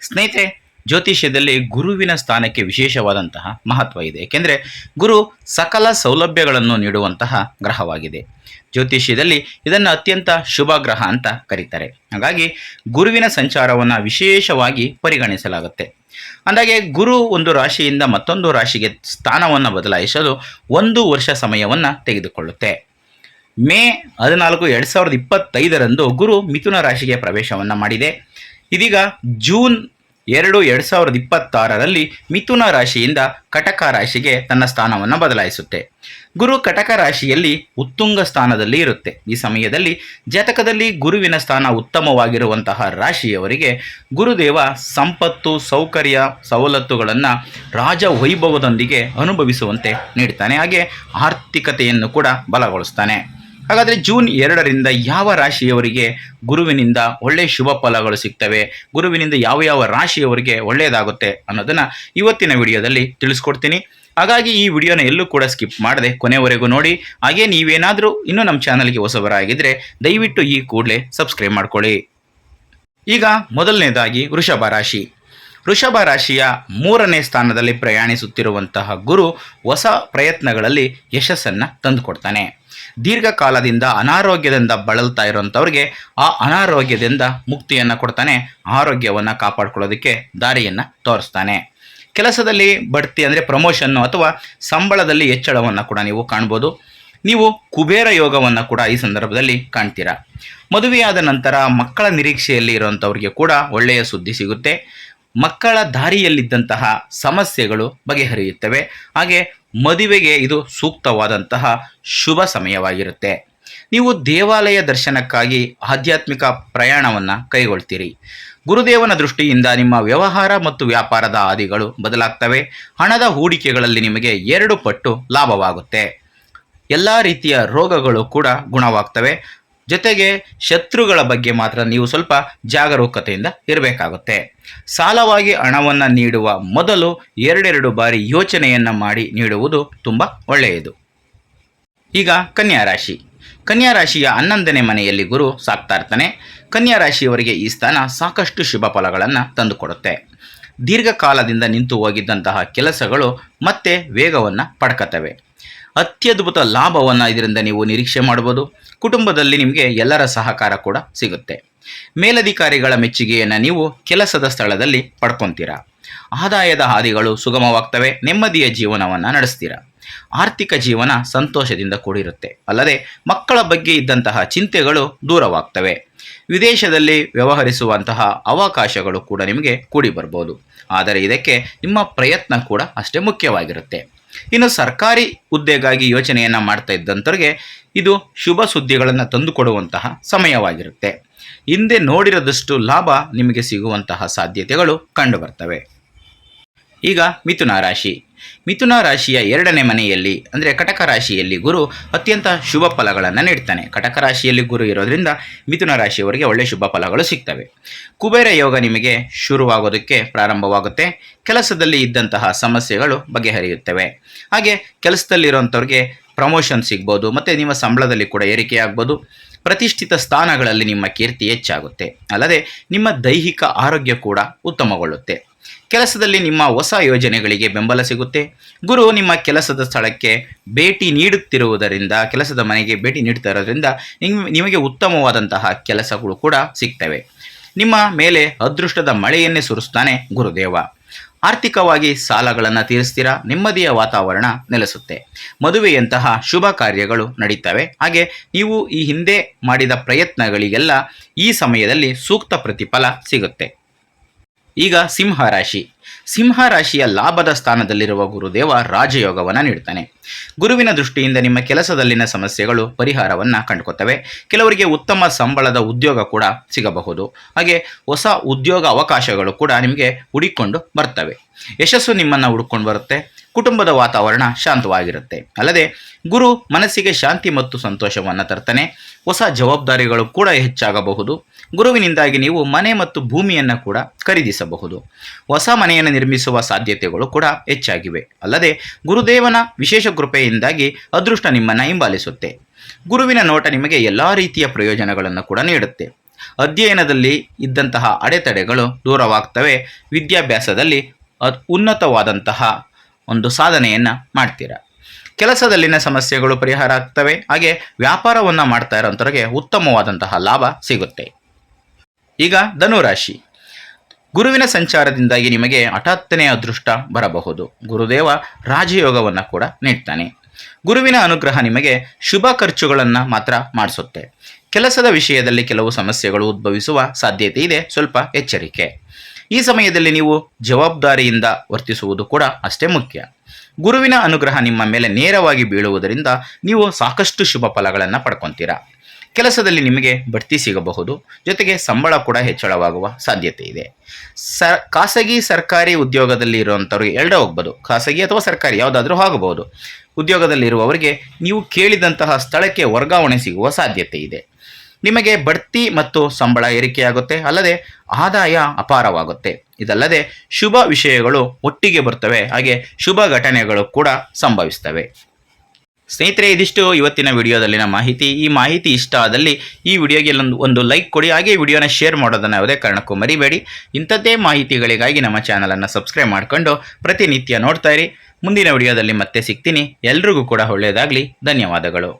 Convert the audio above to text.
ಸ್ನೇಹಿತರೆ, ಜ್ಯೋತಿಷ್ಯದಲ್ಲಿ ಗುರುವಿನ ಸ್ಥಾನಕ್ಕೆ ವಿಶೇಷವಾದಂತಹ ಮಹತ್ವ ಇದೆ. ಏಕೆಂದರೆ ಗುರು ಸಕಲ ಸೌಲಭ್ಯಗಳನ್ನು ನೀಡುವಂತಹ ಗ್ರಹವಾಗಿದೆ. ಜ್ಯೋತಿಷ್ಯದಲ್ಲಿ ಇದನ್ನು ಅತ್ಯಂತ ಶುಭ ಗ್ರಹ ಅಂತ ಕರೀತಾರೆ. ಹಾಗಾಗಿ ಗುರುವಿನ ಸಂಚಾರವನ್ನು ವಿಶೇಷವಾಗಿ ಪರಿಗಣಿಸಲಾಗುತ್ತೆ. ಅಂದಾಗೆ ಗುರು ಒಂದು ರಾಶಿಯಿಂದ ಮತ್ತೊಂದು ರಾಶಿಗೆ ಸ್ಥಾನವನ್ನು ಬದಲಾಯಿಸಲು 1 ವರ್ಷ ಸಮಯವನ್ನು ತೆಗೆದುಕೊಳ್ಳುತ್ತೆ. ಮೇ 14, 2025ರಂದು ಗುರು ಮಿಥುನ ರಾಶಿಗೆ ಪ್ರವೇಶವನ್ನು ಮಾಡಿದೆ. ಇದೀಗ ಜೂನ್ 2, 2026ರಲ್ಲಿ ಮಿಥುನ ರಾಶಿಯಿಂದ ಕಟಕ ರಾಶಿಗೆ ತನ್ನ ಸ್ಥಾನವನ್ನು ಬದಲಾಯಿಸುತ್ತೆ. ಗುರು ಕಟಕ ರಾಶಿಯಲ್ಲಿ ಉತ್ತುಂಗ ಸ್ಥಾನದಲ್ಲಿ ಇರುತ್ತೆ. ಈ ಸಮಯದಲ್ಲಿ ಜಾತಕದಲ್ಲಿ ಗುರುವಿನ ಸ್ಥಾನ ಉತ್ತಮವಾಗಿರುವಂತಹ ರಾಶಿಯವರಿಗೆ ಗುರುದೇವ ಸಂಪತ್ತು, ಸೌಕರ್ಯ, ಸವಲತ್ತುಗಳನ್ನು ರಾಜವೈಭವದೊಂದಿಗೆ ಅನುಭವಿಸುವಂತೆ ನೀಡ್ತಾನೆ. ಹಾಗೆ ಆರ್ಥಿಕತೆಯನ್ನು ಕೂಡ ಬಲಗೊಳಿಸ್ತಾನೆ. ಹಾಗಾದರೆ ಜೂನ್ 2ರಿಂದ ಯಾವ ರಾಶಿಯವರಿಗೆ ಗುರುವಿನಿಂದ ಒಳ್ಳೆಯ ಶುಭ ಫಲಗಳು ಸಿಗ್ತವೆ, ಗುರುವಿನಿಂದ ಯಾವ ಯಾವ ರಾಶಿಯವರಿಗೆ ಒಳ್ಳೆಯದಾಗುತ್ತೆ ಅನ್ನೋದನ್ನು ಇವತ್ತಿನ ವಿಡಿಯೋದಲ್ಲಿ ತಿಳಿಸ್ಕೊಡ್ತೀನಿ. ಹಾಗಾಗಿ ಈ ವಿಡಿಯೋನ ಎಲ್ಲೂ ಕೂಡ ಸ್ಕಿಪ್ ಮಾಡದೆ ಕೊನೆವರೆಗೂ ನೋಡಿ. ಹಾಗೆ ನೀವೇನಾದರೂ ಇನ್ನೂ ನಮ್ಮ ಚಾನಲ್ಗೆ ಹೊಸಬರಾಗಿದ್ದರೆ ದಯವಿಟ್ಟು ಈ ಕೂಡಲೇ ಸಬ್ಸ್ಕ್ರೈಬ್ ಮಾಡ್ಕೊಳ್ಳಿ. ಈಗ ಮೊದಲನೇದಾಗಿ ವೃಷಭ ರಾಶಿ. ವೃಷಭ ರಾಶಿಯ 3ನೇ ಸ್ಥಾನದಲ್ಲಿ ಪ್ರಯಾಣಿಸುತ್ತಿರುವಂತಹ ಗುರು ಹೊಸ ಪ್ರಯತ್ನಗಳಲ್ಲಿ ಯಶಸ್ಸನ್ನು ತಂದುಕೊಡ್ತಾನೆ. ದೀರ್ಘಕಾಲದಿಂದ ಅನಾರೋಗ್ಯದಿಂದ ಬಳಲ್ತಾ ಇರುವಂಥವ್ರಿಗೆ ಆ ಅನಾರೋಗ್ಯದಿಂದ ಮುಕ್ತಿಯನ್ನು ಕೊಡ್ತಾನೆ. ಆರೋಗ್ಯವನ್ನು ಕಾಪಾಡ್ಕೊಳ್ಳೋದಕ್ಕೆ ದಾರಿಯನ್ನು ತೋರಿಸ್ತಾನೆ. ಕೆಲಸದಲ್ಲಿ ಬಡ್ತಿ ಅಂದರೆ ಪ್ರಮೋಷನ್ನು ಅಥವಾ ಸಂಬಳದಲ್ಲಿ ಹೆಚ್ಚಳವನ್ನು ಕೂಡ ನೀವು ಕಾಣ್ಬೋದು. ನೀವು ಕುಬೇರ ಯೋಗವನ್ನು ಕೂಡ ಈ ಸಂದರ್ಭದಲ್ಲಿ ಕಾಣ್ತೀರಾ. ಮದುವೆಯಾದ ನಂತರ ಮಕ್ಕಳ ನಿರೀಕ್ಷೆಯಲ್ಲಿ ಇರುವಂಥವ್ರಿಗೆ ಕೂಡ ಒಳ್ಳೆಯ ಸುದ್ದಿ ಸಿಗುತ್ತೆ. ಮಕ್ಕಳ ದಾರಿಯಲ್ಲಿದ್ದಂತಹ ಸಮಸ್ಯೆಗಳು ಬಗೆಹರಿಯುತ್ತವೆ. ಹಾಗೆ ಮದುವೆಗೆ ಇದು ಸೂಕ್ತವಾದಂತಹ ಶುಭ ಸಮಯವಾಗಿರುತ್ತೆ. ನೀವು ದೇವಾಲಯ ದರ್ಶನಕ್ಕಾಗಿ ಆಧ್ಯಾತ್ಮಿಕ ಪ್ರಯಾಣವನ್ನು ಕೈಗೊಳ್ತೀರಿ. ಗುರುದೇವನ ದೃಷ್ಟಿಯಿಂದ ನಿಮ್ಮ ವ್ಯವಹಾರ ಮತ್ತು ವ್ಯಾಪಾರದ ಹಾದಿಗಳು ಬದಲಾಗ್ತವೆ. ಹಣದ ಹೂಡಿಕೆಗಳಲ್ಲಿ ನಿಮಗೆ 2 ಪಟ್ಟು ಲಾಭವಾಗುತ್ತೆ. ಎಲ್ಲ ರೀತಿಯ ರೋಗಗಳು ಕೂಡ ಗುಣವಾಗ್ತವೆ. ಜೊತೆಗೆ ಶತ್ರುಗಳ ಬಗ್ಗೆ ಮಾತ್ರ ನೀವು ಸ್ವಲ್ಪ ಜಾಗರೂಕತೆಯಿಂದ ಇರಬೇಕಾಗುತ್ತೆ. ಸಾಲವಾಗಿ ಹಣವನ್ನು ನೀಡುವ ಮೊದಲು 2 ಬಾರಿ ಯೋಚನೆಯನ್ನು ಮಾಡಿ ನೀಡುವುದು ತುಂಬ ಒಳ್ಳೆಯದು. ಈಗ ಕನ್ಯಾ ರಾಶಿ. ಕನ್ಯಾ ರಾಶಿಯ 11ನೇ ಮನೆಯಲ್ಲಿ ಗುರು ಸಾಕ್ತಾ ಇರ್ತಾನೆ. ಕನ್ಯಾ ರಾಶಿಯವರಿಗೆ ಈ ಸ್ಥಾನ ಸಾಕಷ್ಟು ಶುಭ ಫಲಗಳನ್ನು ತಂದುಕೊಡುತ್ತೆ. ದೀರ್ಘಕಾಲದಿಂದ ನಿಂತು ಹೋಗಿದ್ದಂತಹ ಕೆಲಸಗಳು ಮತ್ತೆ ವೇಗವನ್ನು ಪಡ್ಕತ್ತವೆ. ಅತ್ಯದ್ಭುತ ಲಾಭವನ್ನು ಇದರಿಂದ ನೀವು ನಿರೀಕ್ಷೆ ಮಾಡ್ಬೋದು. ಕುಟುಂಬದಲ್ಲಿ ನಿಮಗೆ ಎಲ್ಲರ ಸಹಕಾರ ಕೂಡ ಸಿಗುತ್ತೆ. ಮೇಲಧಿಕಾರಿಗಳ ಮೆಚ್ಚುಗೆಯನ್ನು ನೀವು ಕೆಲಸದ ಸ್ಥಳದಲ್ಲಿ ಪಡ್ಕೊತೀರಾ. ಆದಾಯದ ಹಾದಿಗಳು ಸುಗಮವಾಗ್ತವೆ. ನೆಮ್ಮದಿಯ ಜೀವನವನ್ನು ನಡೆಸ್ತೀರಾ. ಆರ್ಥಿಕ ಜೀವನ ಸಂತೋಷದಿಂದ ಕೂಡಿರುತ್ತೆ. ಅಲ್ಲದೆ ಮಕ್ಕಳ ಬಗ್ಗೆ ಇದ್ದಂತಹ ಚಿಂತೆಗಳು ದೂರವಾಗ್ತವೆ. ವಿದೇಶದಲ್ಲಿ ವ್ಯವಹರಿಸುವಂತಹ ಅವಕಾಶಗಳು ಕೂಡ ನಿಮಗೆ ಕೂಡಿ ಬರ್ಬೋದು. ಆದರೆ ಇದಕ್ಕೆ ನಿಮ್ಮ ಪ್ರಯತ್ನ ಕೂಡ ಅಷ್ಟೇ ಮುಖ್ಯವಾಗಿರುತ್ತೆ. ಇನ್ನು ಸರ್ಕಾರಿ ಹುದ್ದೆಗಾಗಿ ಯೋಚನೆಯನ್ನು ಮಾಡ್ತಾ ಇದ್ದಂಥವ್ರಿಗೆ ಇದು ಶುಭ ಸುದ್ದಿಗಳನ್ನು ತಂದುಕೊಡುವಂತಹ ಸಮಯವಾಗಿರುತ್ತೆ. ಹಿಂದೆ ನೋಡಿರದಷ್ಟು ಲಾಭ ನಿಮಗೆ ಸಿಗುವಂತಹ ಸಾಧ್ಯತೆಗಳು ಕಂಡುಬರ್ತವೆ. ಈಗ ಮಿಥುನ ರಾಶಿ. ಮಿಥುನ ರಾಶಿಯ 2ನೇ ಮನೆಯಲ್ಲಿ ಅಂದರೆ ಕಟಕ ರಾಶಿಯಲ್ಲಿ ಗುರು ಅತ್ಯಂತ ಶುಭ ಫಲಗಳನ್ನು ನೀಡ್ತಾನೆ. ಕಟಕ ರಾಶಿಯಲ್ಲಿ ಗುರು ಇರೋದ್ರಿಂದ ಮಿಥುನ ರಾಶಿಯವರಿಗೆ ಒಳ್ಳೆಯ ಶುಭ ಫಲಗಳು ಸಿಗ್ತವೆ. ಕುಬೇರ ಯೋಗ ನಿಮಗೆ ಶುರುವಾಗೋದಕ್ಕೆ ಪ್ರಾರಂಭವಾಗುತ್ತೆ. ಕೆಲಸದಲ್ಲಿ ಇದ್ದಂತಹ ಸಮಸ್ಯೆಗಳು ಬಗೆಹರಿಯುತ್ತವೆ. ಹಾಗೆ ಕೆಲಸದಲ್ಲಿರುವಂಥವ್ರಿಗೆ ಪ್ರಮೋಷನ್ ಸಿಗ್ಬೋದು ಮತ್ತು ನಿಮ್ಮ ಸಂಬಳದಲ್ಲಿ ಕೂಡ ಏರಿಕೆ ಆಗ್ಬೋದು. ಪ್ರತಿಷ್ಠಿತ ಸ್ಥಾನಗಳಲ್ಲಿ ನಿಮ್ಮ ಕೀರ್ತಿ ಹೆಚ್ಚಾಗುತ್ತೆ. ಅಲ್ಲದೆ ನಿಮ್ಮ ದೈಹಿಕ ಆರೋಗ್ಯ ಕೂಡ ಉತ್ತಮಗೊಳ್ಳುತ್ತೆ. ಕೆಲಸದಲ್ಲಿ ನಿಮ್ಮ ಹೊಸ ಯೋಜನೆಗಳಿಗೆ ಬೆಂಬಲ ಸಿಗುತ್ತೆ. ಗುರು ನಿಮ್ಮ ಕೆಲಸದ ಸ್ಥಳಕ್ಕೆ ಭೇಟಿ ನೀಡುತ್ತಿರುವುದರಿಂದ, ಕೆಲಸದ ಮನೆಗೆ ಭೇಟಿ ನೀಡ್ತಾ ಇರೋದ್ರಿಂದ ನಿಮಗೆ ಉತ್ತಮವಾದಂತಹ ಕೆಲಸಗಳು ಕೂಡ ಸಿಗ್ತವೆ. ನಿಮ್ಮ ಮೇಲೆ ಅದೃಷ್ಟದ ಮಳೆಯನ್ನೇ ಸುರಿಸ್ತಾನೆ ಗುರುದೇವ. ಆರ್ಥಿಕವಾಗಿ ಸಾಲಗಳನ್ನು ತೀರಿಸ್ತೀರಾ. ನೆಮ್ಮದಿಯ ವಾತಾವರಣ ನೆಲೆಸುತ್ತೆ. ಮದುವೆಯಂತಹ ಶುಭ ಕಾರ್ಯಗಳು ನಡೀತವೆ. ಹಾಗೆ ನೀವು ಈ ಹಿಂದೆ ಮಾಡಿದ ಪ್ರಯತ್ನಗಳಿಗೆಲ್ಲ ಈ ಸಮಯದಲ್ಲಿ ಸೂಕ್ತ ಪ್ರತಿಫಲ ಸಿಗುತ್ತೆ. ಈಗ ಸಿಂಹ ರಾಶಿ. ಸಿಂಹ ರಾಶಿಯ ಲಾಭದ ಸ್ಥಾನದಲ್ಲಿರುವ ಗುರುದೇವ ರಾಜಯೋಗವನ್ನು ನೀಡ್ತಾನೆ. ಗುರುವಿನ ದೃಷ್ಟಿಯಿಂದ ನಿಮ್ಮ ಕೆಲಸದಲ್ಲಿನ ಸಮಸ್ಯೆಗಳು ಪರಿಹಾರವನ್ನು ಕಂಡುಕೊಳ್ತವೆ. ಕೆಲವರಿಗೆ ಉತ್ತಮ ಸಂಬಳದ ಉದ್ಯೋಗ ಕೂಡ ಸಿಗಬಹುದು. ಹಾಗೆ ಹೊಸ ಉದ್ಯೋಗ ಅವಕಾಶಗಳು ಕೂಡ ನಿಮಗೆ ಹುಡುಕೊಂಡು ಬರ್ತವೆ. ಯಶಸ್ಸು ನಿಮ್ಮನ್ನು ಹುಡುಕೊಂಡು ಬರುತ್ತೆ. ಕುಟುಂಬದ ವಾತಾವರಣ ಶಾಂತವಾಗಿರುತ್ತೆ. ಅಲ್ಲದೆ ಗುರು ಮನಸ್ಸಿಗೆ ಶಾಂತಿ ಮತ್ತು ಸಂತೋಷವನ್ನು ತರ್ತಾನೆ. ಹೊಸ ಜವಾಬ್ದಾರಿಗಳು ಕೂಡ ಹೆಚ್ಚಾಗಬಹುದು. ಗುರುವಿನಿಂದಾಗಿ ನೀವು ಮನೆ ಮತ್ತು ಭೂಮಿಯನ್ನು ಕೂಡ ಖರೀದಿಸಬಹುದು. ಹೊಸ ಮನೆಯನ್ನು ನಿರ್ಮಿಸುವ ಸಾಧ್ಯತೆಗಳು ಕೂಡ ಹೆಚ್ಚಾಗಿವೆ. ಅಲ್ಲದೆ ಗುರುದೇವನ ವಿಶೇಷ ಕೃಪೆಯಿಂದಾಗಿ ಅದೃಷ್ಟ ನಿಮ್ಮನ್ನು ಹಿಂಬಾಲಿಸುತ್ತೆ. ಗುರುವಿನ ನೋಟ ನಿಮಗೆ ಎಲ್ಲ ರೀತಿಯ ಪ್ರಯೋಜನಗಳನ್ನು ಕೂಡ ನೀಡುತ್ತೆ. ಅಧ್ಯಯನದಲ್ಲಿ ಇದ್ದಂತಹ ಅಡೆತಡೆಗಳು ದೂರವಾಗ್ತವೆ. ವಿದ್ಯಾಭ್ಯಾಸದಲ್ಲಿ ಉನ್ನತವಾದಂತಹ ಒಂದು ಸಾಧನೆಯನ್ನು ಮಾಡ್ತೀರಾ. ಕೆಲಸದಲ್ಲಿನ ಸಮಸ್ಯೆಗಳು ಪರಿಹಾರ ಆಗ್ತವೆ. ಹಾಗೆ ವ್ಯಾಪಾರವನ್ನು ಮಾಡ್ತಾ ಇರೋಂಥವ್ರಿಗೆ ಉತ್ತಮವಾದಂತಹ ಲಾಭ ಸಿಗುತ್ತೆ. ಈಗ ಧನುರಾಶಿ. ಗುರುವಿನ ಸಂಚಾರದಿಂದಾಗಿ ನಿಮಗೆ ಹಠಾತ್ತನೆ ಅದೃಷ್ಟ ಬರಬಹುದು. ಗುರುದೇವ ರಾಜಯೋಗವನ್ನು ಕೂಡ ನೀಡ್ತಾನೆ. ಗುರುವಿನ ಅನುಗ್ರಹ ನಿಮಗೆ ಶುಭ ಖರ್ಚುಗಳನ್ನು ಮಾತ್ರ ಮಾಡಿಸುತ್ತೆ. ಕೆಲಸದ ವಿಷಯದಲ್ಲಿ ಕೆಲವು ಸಮಸ್ಯೆಗಳು ಉದ್ಭವಿಸುವ ಸಾಧ್ಯತೆ ಇದೆ, ಸ್ವಲ್ಪ ಎಚ್ಚರಿಕೆ. ಈ ಸಮಯದಲ್ಲಿ ನೀವು ಜವಾಬ್ದಾರಿಯಿಂದ ವರ್ತಿಸುವುದು ಕೂಡ ಅಷ್ಟೇ ಮುಖ್ಯ. ಗುರುವಿನ ಅನುಗ್ರಹ ನಿಮ್ಮ ಮೇಲೆ ನೇರವಾಗಿ ಬೀಳುವುದರಿಂದ ನೀವು ಸಾಕಷ್ಟು ಶುಭ ಫಲಗಳನ್ನು ಪಡ್ಕೊತೀರಾ. ಕೆಲಸದಲ್ಲಿ ನಿಮಗೆ ಬಡ್ತಿ ಸಿಗಬಹುದು, ಜೊತೆಗೆ ಸಂಬಳ ಕೂಡ ಹೆಚ್ಚಳವಾಗುವ ಸಾಧ್ಯತೆ ಇದೆ. ಖಾಸಗಿ ಸರ್ಕಾರಿ ಉದ್ಯೋಗದಲ್ಲಿ ಇರುವಂಥವ್ರಿಗೆ ಎರಡೇ ಹೋಗ್ಬೋದು, ಖಾಸಗಿ ಅಥವಾ ಸರ್ಕಾರಿ ಯಾವುದಾದ್ರೂ ಆಗಬಹುದು. ಉದ್ಯೋಗದಲ್ಲಿರುವವರಿಗೆ ನೀವು ಕೇಳಿದಂತಹ ಸ್ಥಳಕ್ಕೆ ವರ್ಗಾವಣೆ ಸಿಗುವ ಸಾಧ್ಯತೆ ಇದೆ. ನಿಮಗೆ ಬಡ್ತಿ ಮತ್ತು ಸಂಬಳ ಏರಿಕೆಯಾಗುತ್ತೆ, ಅಲ್ಲದೆ ಆದಾಯ ಅಪಾರವಾಗುತ್ತೆ. ಇದಲ್ಲದೆ ಶುಭ ವಿಷಯಗಳು ಒಟ್ಟಿಗೆ ಬರ್ತವೆ, ಹಾಗೆ ಶುಭ ಘಟನೆಗಳು ಕೂಡ ಸಂಭವಿಸ್ತವೆ. ಸ್ನೇಹಿತರೆ, ಇದಿಷ್ಟು ಇವತ್ತಿನ ವಿಡಿಯೋದಲ್ಲಿನ ಮಾಹಿತಿ. ಈ ಮಾಹಿತಿ ಇಷ್ಟ ಆದಲ್ಲಿ ಈ ವಿಡಿಯೋಗೆ ಒಂದು ಲೈಕ್ ಕೊಡಿ, ಹಾಗೆ ವಿಡಿಯೋನ ಶೇರ್ ಮಾಡೋದನ್ನು ಯಾವುದೇ ಕಾರಣಕ್ಕೂ ಮರಿಬೇಡಿ. ಇಂಥದ್ದೇ ಮಾಹಿತಿಗಳಿಗಾಗಿ ನಮ್ಮ ಚಾನಲನ್ನು ಸಬ್ಸ್ಕ್ರೈಬ್ ಮಾಡಿಕೊಂಡು ಪ್ರತಿನಿತ್ಯ ನೋಡ್ತಾ ಇರಿ. ಮುಂದಿನ ವಿಡಿಯೋದಲ್ಲಿ ಮತ್ತೆ ಸಿಗ್ತೀನಿ. ಎಲ್ರಿಗೂ ಕೂಡ ಒಳ್ಳೆಯದಾಗಲಿ. ಧನ್ಯವಾದಗಳು.